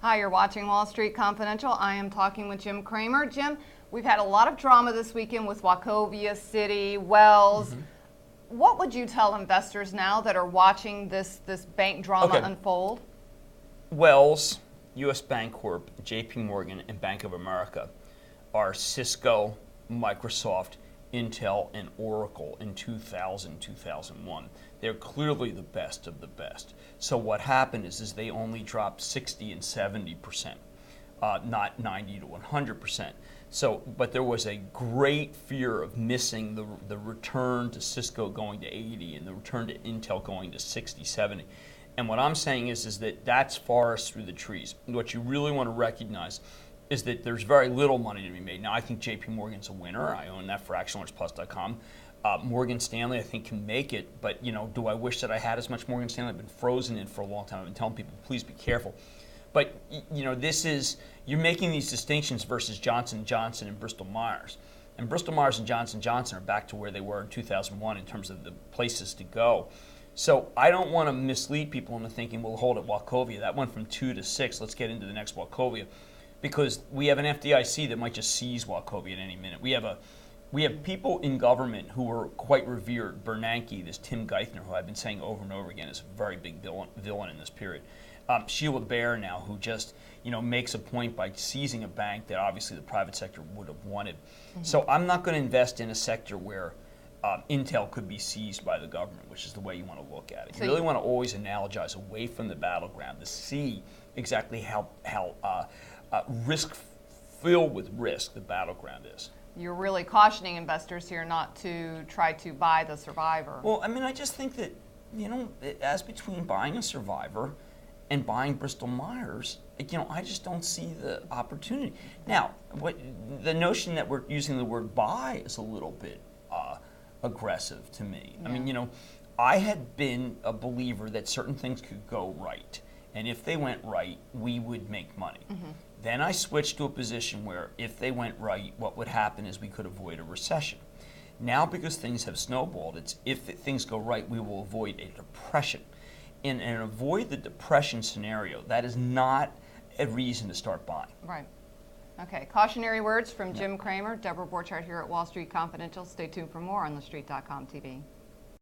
Hi, you're watching Wall Street Confidential. I am talking with Jim Cramer. Jim, we've had a lot of drama this weekend with Wachovia, Citi, Wells. What would you tell investors now that are watching this bank drama unfold? Wells, U.S. Bancorp, J.P. Morgan, and Bank of America are Cisco, Microsoft, Intel, and Oracle in 2000, 2001. They're clearly the best of the best. So what happened is they only dropped 60 and 70%, not 90 to 100%. So, but there was a great fear of missing the return to Cisco going to 80 and the return to Intel going to 60, 70. And what I'm saying is that that's forest through the trees. What you really want to recognize is that there's very little money to be made. Now, I think J.P. Morgan's a winner. I own that for ActionAlertsPlus.com. Morgan Stanley, I think, can make it. But, do I wish that I had as much Morgan Stanley? I've been frozen in for a long time. I've been telling people, please be careful. But, you're making these distinctions versus Johnson & Johnson and Bristol Myers. And Bristol Myers and Johnson & Johnson are back to where they were in 2001 in terms of the places to go. So I don't want to mislead people into thinking, well, hold it, Wachovia. That went from 2 to 6. Let's get into the next Wachovia. Because we have an FDIC that might just seize Wachovia at any minute. We have people in government who are quite revered. Bernanke, this Tim Geithner, who I've been saying over and over again is a very big villain in this period. Sheila Bair now, who just makes a point by seizing a bank that obviously the private sector would have wanted. So I'm not going to invest in a sector where Intel could be seized by the government, which is the way you want to look at it. You really want to always analogize away from the battleground to see exactly how filled with risk the battleground is. You're really cautioning investors here not to try to buy the survivor. Well, I just think that, as between buying a survivor and buying Bristol Myers, I just don't see the opportunity. Now, the notion that we're using the word buy is a little bit aggressive to me. Yeah. I had been a believer that certain things could go right. And if they went right, we would make money. Then I switched to a position where if they went right, what would happen is we could avoid a recession. Now, because things have snowballed, it's if things go right, we will avoid a depression. And avoid the depression scenario, that is not a reason to start buying. Right. Okay. Cautionary words from Jim Cramer, Deborah Borchardt here at Wall Street Confidential. Stay tuned for more on TheStreet.com TV.